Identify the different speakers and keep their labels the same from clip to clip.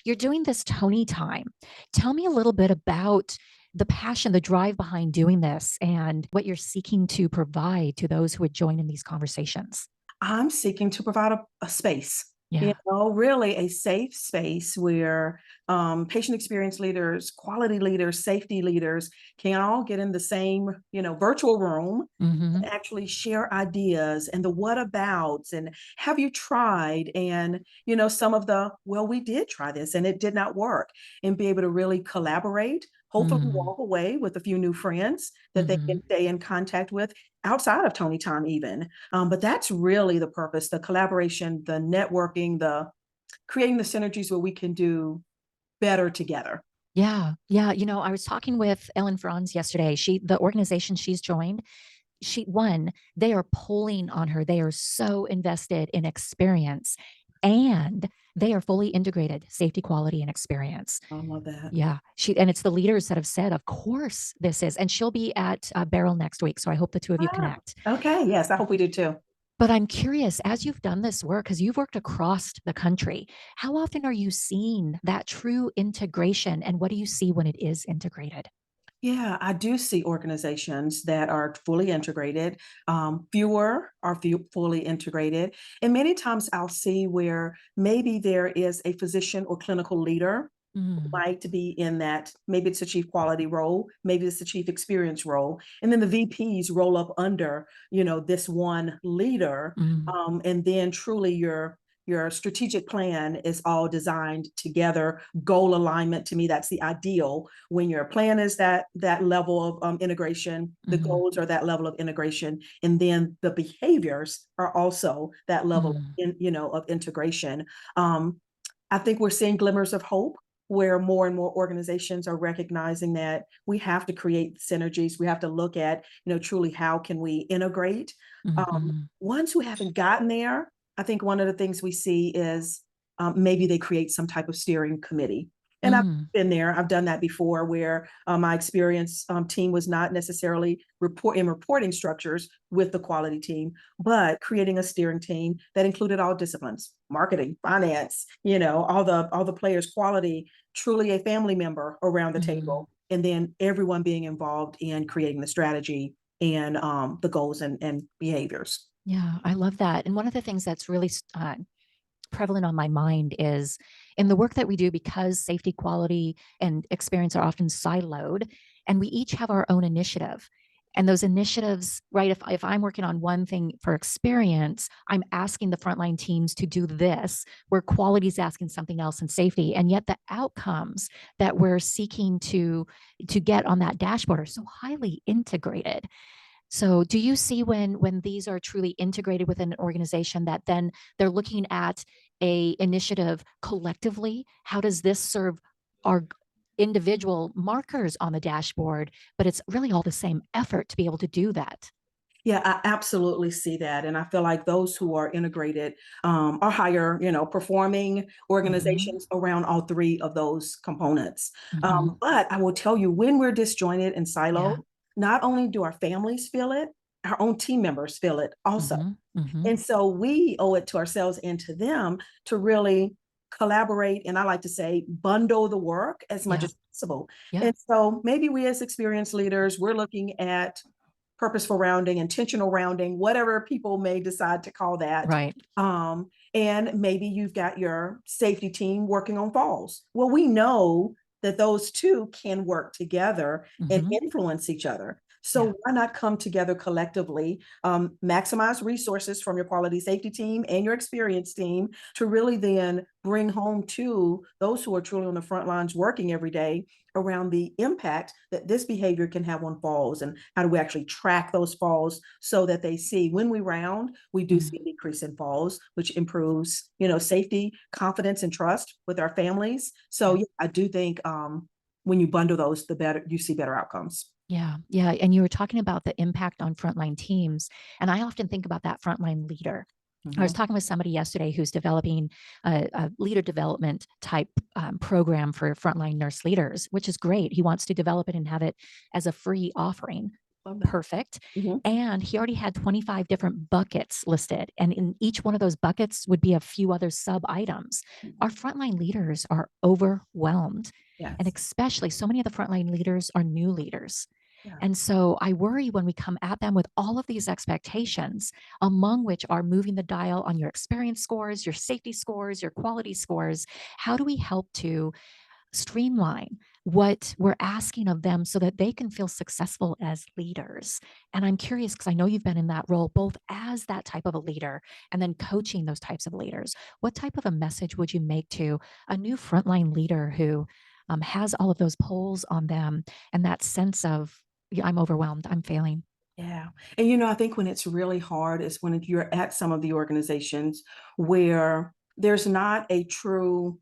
Speaker 1: You're doing this Tony time. Tell me a little bit about the passion, the drive behind doing this, and what you're seeking to provide to those who would join in these conversations.
Speaker 2: I'm seeking to provide a space,
Speaker 1: Yeah.
Speaker 2: really a safe space where patient experience leaders, quality leaders, safety leaders can all get in the same, virtual room
Speaker 1: Hmm.
Speaker 2: and actually share ideas and the what abouts and have you tried and, some of the, well, we did try this and it did not work and be able to really collaborate. Hopefully,
Speaker 1: Mm-hmm.
Speaker 2: walk away with a few new friends that they
Speaker 1: Mm-hmm.
Speaker 2: can stay in contact with outside of Tony Time, even. But that's really the purpose, the collaboration, the networking, the creating the synergies where we can do better together.
Speaker 1: Yeah. Yeah. I was talking with Ellen Franz yesterday. The organization she's joined, they are pulling on her. They are so invested in experience and they are fully integrated safety, quality, and experience.
Speaker 2: I love that.
Speaker 1: Yeah, and it's the leaders that have said, of course this is, and she'll be at Barrel next week. So I hope the two of you
Speaker 2: Ah,
Speaker 1: connect.
Speaker 2: okay. Yes, I hope we do too.
Speaker 1: But I'm curious, as you've done this work, because you've worked across the country, how often are you seeing that true integration, and what do you see when it is integrated?
Speaker 2: Yeah, I do see organizations that are fully integrated. Fewer are fully integrated. And many times I'll see where maybe there is a physician or clinical leader who
Speaker 1: Mm,
Speaker 2: might be in that, maybe it's a chief quality role, maybe it's the chief experience role. And then the VPs roll up under, this one leader.
Speaker 1: mm,
Speaker 2: And then truly your strategic plan is all designed together. Goal alignment, to me, that's the ideal. When your plan is that level of integration, the
Speaker 1: mm,
Speaker 2: goals are that level of integration, and then the behaviors are also that level
Speaker 1: mm,
Speaker 2: of integration. um, I think we're seeing glimmers of hope where more and more organizations are recognizing that we have to create synergies. We have to look at, truly how can we integrate.
Speaker 1: mhm,
Speaker 2: Ones who haven't gotten there, I think one of the things we see is maybe they create some type of steering committee. And I've
Speaker 1: mm,
Speaker 2: been there. I've done that before, where my experience team was not necessarily reporting structures with the quality team, but creating a steering team that included all disciplines: marketing, finance, all the players, quality, truly a family member around the
Speaker 1: mm.
Speaker 2: table, and then everyone being involved in creating the strategy and the goals and behaviors.
Speaker 1: Yeah, I love that. And one of the things that's really prevalent on my mind is in the work that we do, because safety, quality, and experience are often siloed, and we each have our own initiative. And those initiatives, right? If I'm working on one thing for experience, I'm asking the frontline teams to do this, where quality is asking something else in safety. And yet the outcomes that we're seeking to get on that dashboard are so highly integrated. So do you see when these are truly integrated within an organization that then they're looking at a initiative collectively? How does this serve our individual markers on the dashboard, but it's really all the same effort to be able to do that?
Speaker 2: Yeah, I absolutely see that. And I feel like those who are integrated are higher, performing
Speaker 1: Hmm.
Speaker 2: organizations around all three of those components.
Speaker 1: Hmm.
Speaker 2: But I will tell you, when we're disjointed and siloed,
Speaker 1: Yeah.
Speaker 2: not only do our families feel it, our own team members feel it also.
Speaker 1: Hmm. Hmm.
Speaker 2: And so we owe it to ourselves and to them to really collaborate. And I like to say, bundle the work as much
Speaker 1: Yeah.
Speaker 2: as possible.
Speaker 1: Yeah.
Speaker 2: And so maybe we as experienced leaders, we're looking at purposeful rounding, intentional rounding, whatever people may decide to call that.
Speaker 1: Right.
Speaker 2: And maybe you've got your safety team working on falls. Well, we know that those two can work together and
Speaker 1: Hmm.
Speaker 2: influence each other.
Speaker 1: Yeah.
Speaker 2: So why not come together collectively, maximize resources from your quality safety team and your experience team to really then bring home to those who are truly on the front lines working every day around the impact that this behavior can have on falls, and how do we actually track those falls so that they see when we round, we do see a
Speaker 1: Mm.
Speaker 2: decrease in falls, which improves, safety, confidence, and trust with our families. So
Speaker 1: Yeah.
Speaker 2: yeah, I do think when you bundle those, the better you see better outcomes.
Speaker 1: Yeah, yeah. And you were talking about the impact on frontline teams. And I often think about that frontline leader. I was
Speaker 2: Mhm.
Speaker 1: talking with somebody yesterday who's developing a leader development type program for frontline nurse leaders, which is great. He wants to develop it and have it as a free offering.
Speaker 2: Love that.
Speaker 1: perfect.
Speaker 2: Mhm.
Speaker 1: And he already had 25 different buckets listed. And in each one of those buckets would be a few other sub items. Our frontline leaders are overwhelmed. And
Speaker 2: Yes.
Speaker 1: especially so many of the frontline leaders are new leaders.
Speaker 2: Yeah.
Speaker 1: And so I worry when we come at them with all of these expectations, among which are moving the dial on your experience scores, your safety scores, your quality scores. How do we help to streamline what we're asking of them so that they can feel successful as leaders? And I'm curious because I know you've been in that role both as that type of a leader and then coaching those types of leaders. What type of a message would you make to a new frontline leader who has all of those polls on them and that sense of, yeah, I'm overwhelmed, I'm failing?
Speaker 2: Yeah. And I think when it's really hard is when you're at some of the organizations where there's not a true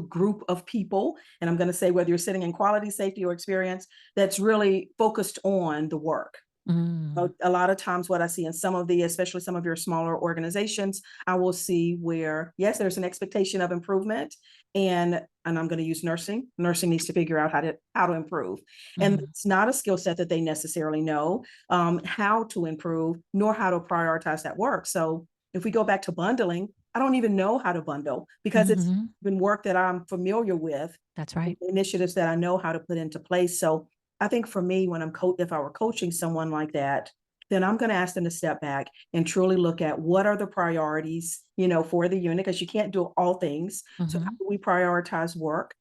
Speaker 2: group of people, and I'm going to say whether you're sitting in quality, safety, or experience, that's really focused on the work.
Speaker 1: Mm,
Speaker 2: A lot of times what I see in especially some of your smaller organizations, I will see where, yes, there's an expectation of improvement, and I'm going to use nursing. Nursing needs to figure out how to improve. And
Speaker 1: mm,
Speaker 2: it's not a skill set that they necessarily know how to improve, nor how to prioritize that work. So if we go back to bundling, I don't even know how to bundle because it's
Speaker 1: mhm.
Speaker 2: been work that I'm familiar with,
Speaker 1: That's right.
Speaker 2: initiatives that I know how to put into place. So I think for me, if I were coaching someone like that, then I'm going to ask them to step back and truly look at what are the priorities, for the unit, because you can't do all things. So how
Speaker 1: Mhm,
Speaker 2: do we prioritize work?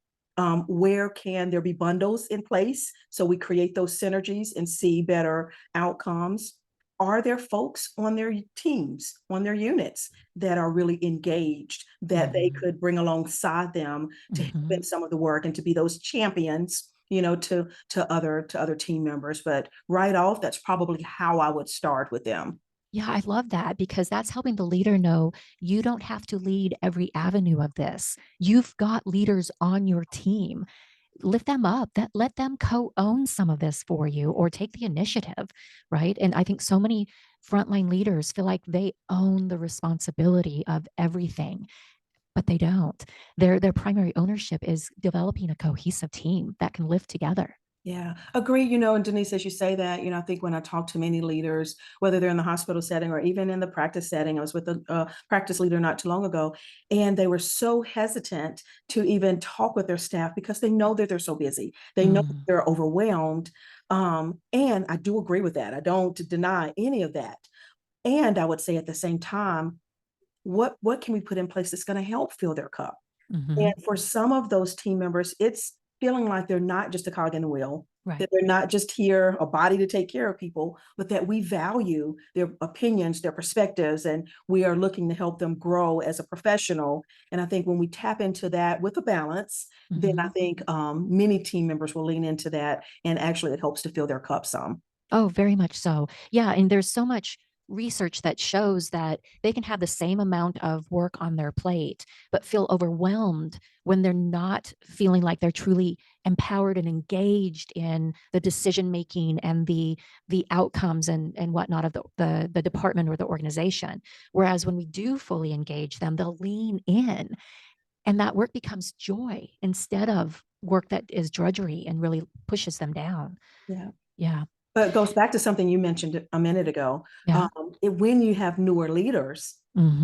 Speaker 2: Where can there be bundles in place so we create those synergies and see better outcomes? Are there folks on their teams, on their units that are really engaged that they
Speaker 1: mhm,
Speaker 2: could bring alongside them to help in
Speaker 1: mhm.
Speaker 2: some of the work and to be those champions, to other team members? But right off, that's probably how I would start with them.
Speaker 1: Yeah, I love that because that's helping the leader know you don't have to lead every avenue of this. You've got leaders on your team. Lift them up, that let them co-own some of this for you or take the initiative, right? And I think so many frontline leaders feel like they own the responsibility of everything, but they don't. Their primary ownership is developing a cohesive team that can live together.
Speaker 2: Yeah, agree. And Denise, as you say that, I think when I talk to many leaders, whether they're in the hospital setting or even in the practice setting, I was with a practice leader not too long ago, and they were so hesitant to even talk with their staff because they know that they're so busy. They know that
Speaker 1: Mm,
Speaker 2: they're overwhelmed. And I do agree with that. I don't deny any of that. And I would say at the same time, what can we put in place that's going to help fill their cup? And
Speaker 1: mhm.
Speaker 2: for some of those team members, it's feeling like they're not just a cog in the wheel,
Speaker 1: Right.
Speaker 2: that they're not just here, a body to take care of people, but that we value their opinions, their perspectives, and we are looking to help them grow as a professional. And I think when we tap into that with a balance, then I
Speaker 1: Mhm.
Speaker 2: think many team members will lean into that, and actually it helps to fill their cup some.
Speaker 1: Oh, very much so. Yeah, and there's so much research that shows that they can have the same amount of work on their plate, but feel overwhelmed when they're not feeling like they're truly empowered and engaged in the decision making and the outcomes and whatnot of the department or the organization. Whereas when we do fully engage them, they'll lean in and that work becomes joy instead of work that is drudgery and really pushes them down.
Speaker 2: Yeah.
Speaker 1: Yeah.
Speaker 2: But it goes back to something you mentioned a minute ago.
Speaker 1: Yeah.
Speaker 2: When you have newer leaders,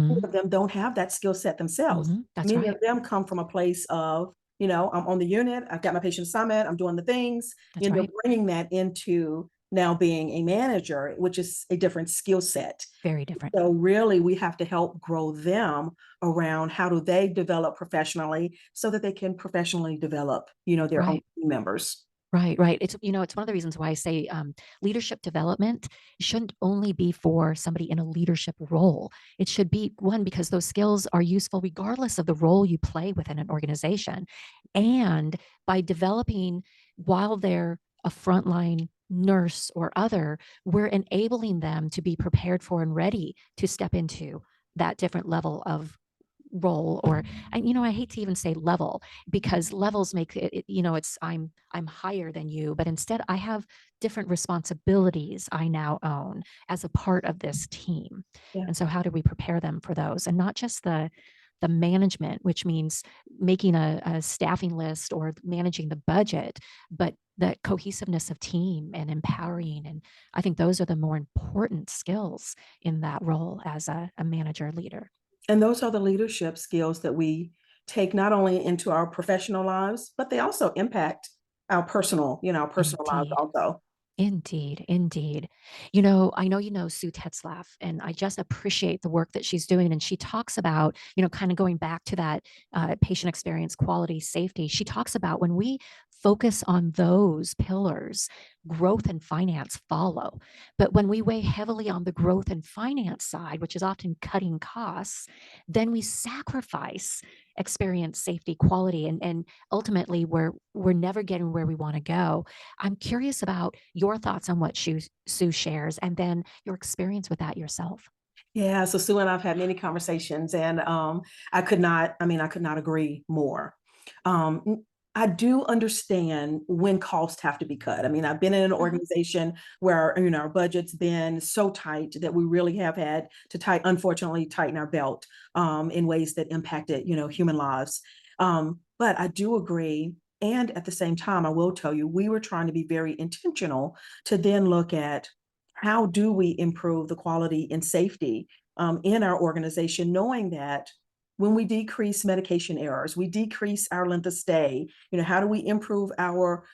Speaker 2: many
Speaker 1: Hmm.
Speaker 2: of them don't have that skill set themselves.
Speaker 1: Hmm. That's
Speaker 2: Many of
Speaker 1: right.
Speaker 2: them come from a place of, I'm on the unit, I've got my patient assignment, I'm doing the things,
Speaker 1: That's right.
Speaker 2: bringing that into now being a manager, which is a different skill set.
Speaker 1: Very different.
Speaker 2: So really, we have to help grow them around how do they develop professionally so that they can professionally develop, their own
Speaker 1: Right.
Speaker 2: team members.
Speaker 1: Right, right. It's one of the reasons why I say leadership development shouldn't only be for somebody in a leadership role. It should be one because those skills are useful regardless of the role you play within an organization. And by developing while they're a frontline nurse or other, we're enabling them to be prepared for and ready to step into that different level of role or and I hate to even say level because levels make it's I'm higher than you, but instead I have different responsibilities I now own as a part of this team.
Speaker 2: Yeah.
Speaker 1: And so how do we prepare them for those and not just the management, which means making a staffing list or managing the budget, but that cohesiveness of team and empowering. And I think those are the more important skills in that role as a manager leader.
Speaker 2: And those are the leadership skills that we take not only into our professional lives, but they also impact our personal, our personal lives
Speaker 1: Indeed.
Speaker 2: also.
Speaker 1: Indeed, indeed. I know Sue Tetzlaff, and I just appreciate the work that she's doing. And she talks about, kind of going back to that patient experience, quality, safety. She talks about when we focus on those pillars, growth and finance follow. But when we weigh heavily on the growth and finance side, which is often cutting costs, then we sacrifice experience, safety, quality, and ultimately we're never getting where we want to go. I'm curious about your thoughts on what Sue shares and then your experience with that yourself.
Speaker 2: Yeah, so Sue and I've had many conversations, and I could not agree more. I do understand when costs have to be cut. I mean, I've been in an
Speaker 1: Mhm.
Speaker 2: organization where our budget's been so tight that we really have had to unfortunately tighten our belt in ways that impacted human lives. But I do agree. And at the same time, I will tell you, we were trying to be very intentional to then look at how do we improve the quality and safety in our organization, knowing that when we decrease medication errors, we decrease our length of stay, how do we improve our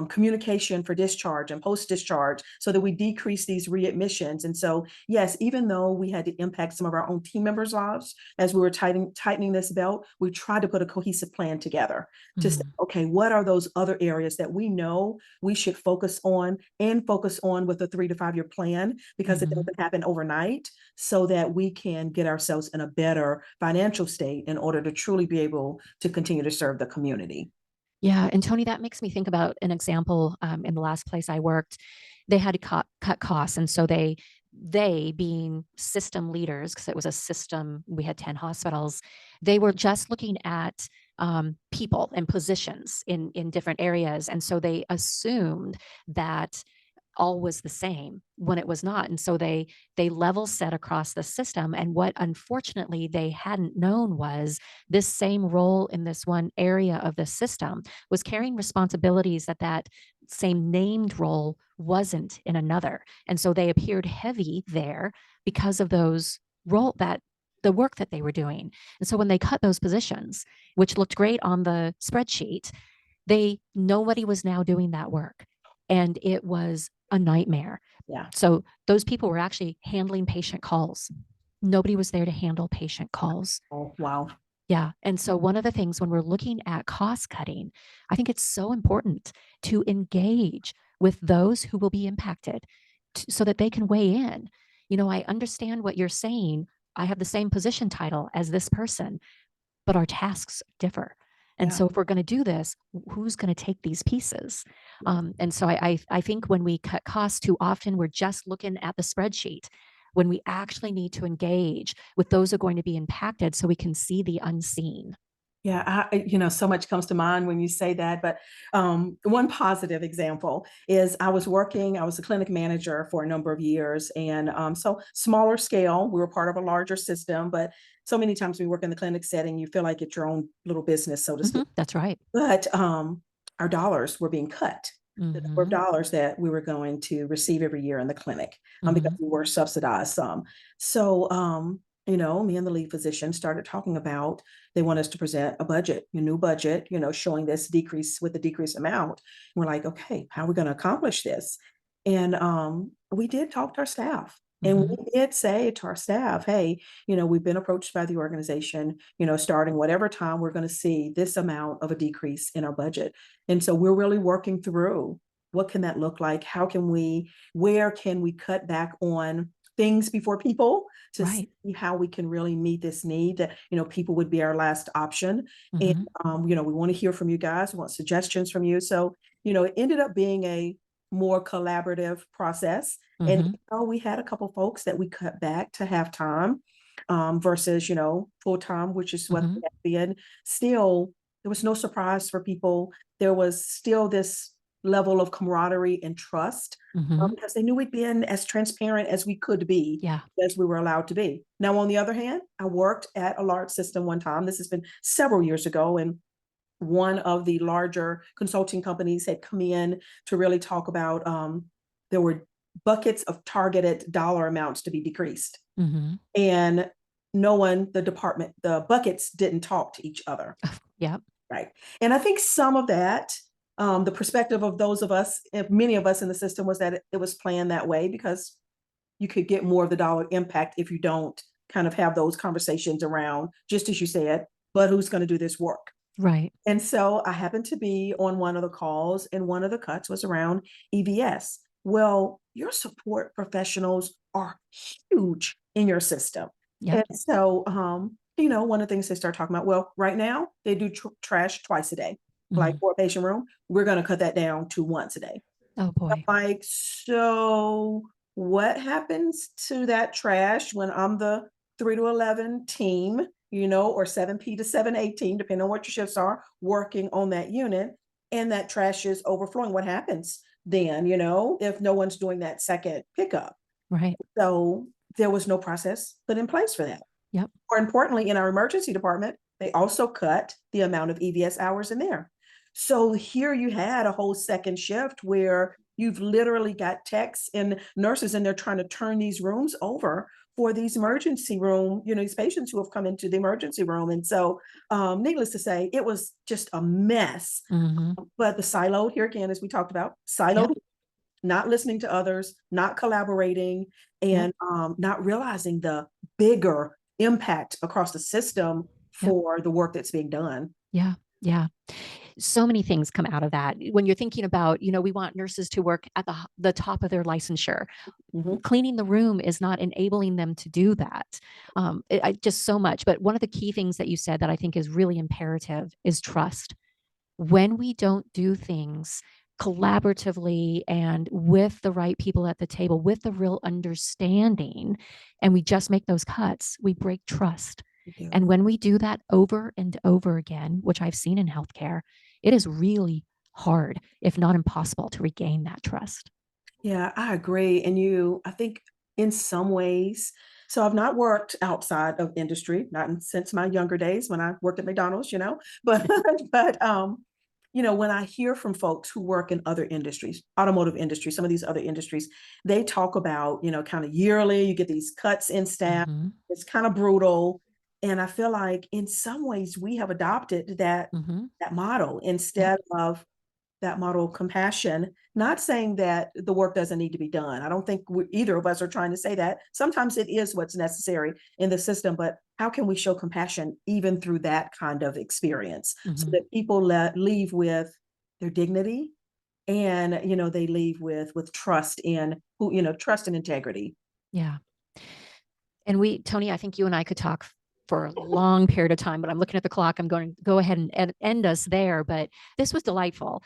Speaker 2: communication for discharge and post discharge so that we decrease these readmissions. And so, yes, even though we had to impact some of our own team members' lives as we were tightening this belt, we tried to put a cohesive plan together to say,
Speaker 1: Mm,
Speaker 2: okay, what are those other areas that we know we should focus on and focus on with a 3 to 5 year plan, because it
Speaker 1: mhm.
Speaker 2: doesn't happen overnight, so that we can get ourselves in a better financial state in order to truly be able to continue to serve the community.
Speaker 1: Yeah, and Tony, that makes me think about an example in the last place I worked. They had to cut costs, and so they being system leaders, because it was a system, we had 10 hospitals. They were just looking at people and positions in different areas, and so they assumed that all was the same when it was not. And so they level set across the system. And what unfortunately they hadn't known was this same role in this one area of the system was carrying responsibilities that same named role wasn't in another. And so they appeared heavy there because of those role that the work that they were doing. And so when they cut those positions, which looked great on the spreadsheet, they nobody was now doing that work. And it was a nightmare.
Speaker 2: Yeah.
Speaker 1: So those people were actually handling patient calls. Nobody was there to handle patient calls.
Speaker 2: Oh, wow.
Speaker 1: Yeah. And so one of the things when we're looking at cost cutting, I think it's so important to engage with those who will be impacted so that they can weigh in. I understand what you're saying. I have the same position title as this person, but our tasks differ. And
Speaker 2: Yeah.
Speaker 1: so if we're going to do this, who's going to take these pieces? And so I think when we cut costs too often, we're just looking at the spreadsheet when we actually need to engage with those who are going to be impacted so we can see the unseen.
Speaker 2: Yeah, so much comes to mind when you say that. But one positive example is I was a clinic manager for a number of years. And so smaller scale, we were part of a larger system. But so many times we work in the clinic setting, you feel like it's your own little business, so to speak.
Speaker 1: That's right.
Speaker 2: But our dollars were being cut, the number of
Speaker 1: Hmm.
Speaker 2: dollars that we were going to receive every year in the clinic, because
Speaker 1: Hmm.
Speaker 2: we were subsidized some. So, me and the lead physician started talking about they want us to present a new budget, showing this decrease with the decreased amount. We're like, okay, how are we going to accomplish this? And we did talk to our staff. And
Speaker 1: Hmm.
Speaker 2: we did say to our staff, hey, we've been approached by the organization, starting whatever time we're going to see this amount of a decrease in our budget. And so we're really working through what can that look like? Where can we cut back on things before people to see
Speaker 1: Right.
Speaker 2: how we can really meet this need that, people would be our last option. And,
Speaker 1: Hmm.
Speaker 2: we want to hear from you guys. We want suggestions from you. So, it ended up being a more collaborative process. And
Speaker 1: Hmm.
Speaker 2: we had a couple folks that we cut back to half time versus, full time, which is what
Speaker 1: Hmm.
Speaker 2: they had been. Still, there was no surprise for people. There was still this level of camaraderie and trust
Speaker 1: Hmm.
Speaker 2: because they knew we'd been as transparent as we could be,
Speaker 1: Yeah.
Speaker 2: as we were allowed to be. Now, on the other hand, I worked at a large system one time. This has been several years ago. And one of the larger consulting companies had come in to really talk about there were buckets of targeted dollar amounts to be decreased.
Speaker 1: Mm-hmm.
Speaker 2: And no one, the buckets didn't talk to each other.
Speaker 1: Yep.
Speaker 2: Right. And I think some of that, the perspective of those of us, many of us in the system, was that it was planned that way because you could get more of the dollar impact if you don't kind of have those conversations around, just as you said, but who's going to do this work?
Speaker 1: Right.
Speaker 2: And so I happened to be on one of the calls, and one of the cuts was around EVS. Well, your support professionals are huge in your system.
Speaker 1: Yep.
Speaker 2: And so, one of the things they start talking about, well, right now they do trash twice a day, like
Speaker 1: Mm-hmm.
Speaker 2: for a patient room. We're going to cut that down to once a day.
Speaker 1: Oh boy.
Speaker 2: Like, so what happens to that trash when I'm the 3 to 11 team, or 7P to 7A team, depending on what your shifts are, working on that unit, and that trash is overflowing? What happens then, if no one's doing that second pickup?
Speaker 1: Right.
Speaker 2: So there was no process put in place for that.
Speaker 1: Yep.
Speaker 2: More importantly, in our emergency department, they also cut the amount of EVS hours in there. So here you had a whole second shift where you've literally got techs and nurses and they're trying to turn these rooms over for these emergency room, these patients who have come into the emergency room. And so, needless to say, it was just a mess.
Speaker 1: Mm-hmm.
Speaker 2: But the siloed, here again, as we talked about, siloed,
Speaker 1: Yep.
Speaker 2: not listening to others, not collaborating,
Speaker 1: Yep.
Speaker 2: and not realizing the bigger impact across the system
Speaker 1: Yep.
Speaker 2: for the work that's being done.
Speaker 1: Yeah. Yeah. So many things come out of that. When you're thinking about, we want nurses to work at the top of their licensure.
Speaker 2: Mhm.
Speaker 1: Cleaning the room is not enabling them to do that. Just so much. But one of the key things that you said that I think is really imperative is trust. When we don't do things collaboratively and with the right people at the table, with the real understanding, and we just make those cuts, we break trust.
Speaker 2: Yeah.
Speaker 1: And when we do that over and over again, which I've seen in healthcare, it is really hard, if not impossible, to regain that trust.
Speaker 2: Yeah, I agree. And I think in some ways, so I've not worked outside of industry, not since my younger days when I worked at McDonald's, but when I hear from folks who work in other industries, automotive industry, some of these other industries, they talk about, kind of yearly, you get these cuts in staff.
Speaker 1: Mm-hmm.
Speaker 2: It's kind of brutal. And I feel like in some ways we have adopted that
Speaker 1: Mm-hmm.
Speaker 2: that model
Speaker 1: Yep.
Speaker 2: instead of that model of compassion. Not saying that the work doesn't need to be done. I don't think either of us are trying to say that. Sometimes it is what's necessary in the system, but how can we show compassion even through that kind of experience so
Speaker 1: Mm-hmm.
Speaker 2: that people leave with their dignity, and they leave with trust in trust and integrity.
Speaker 1: Yeah. And Toni, I think you and I could talk for a long period of time, but I'm looking at the clock. I'm going to go ahead and end us there. But this was delightful.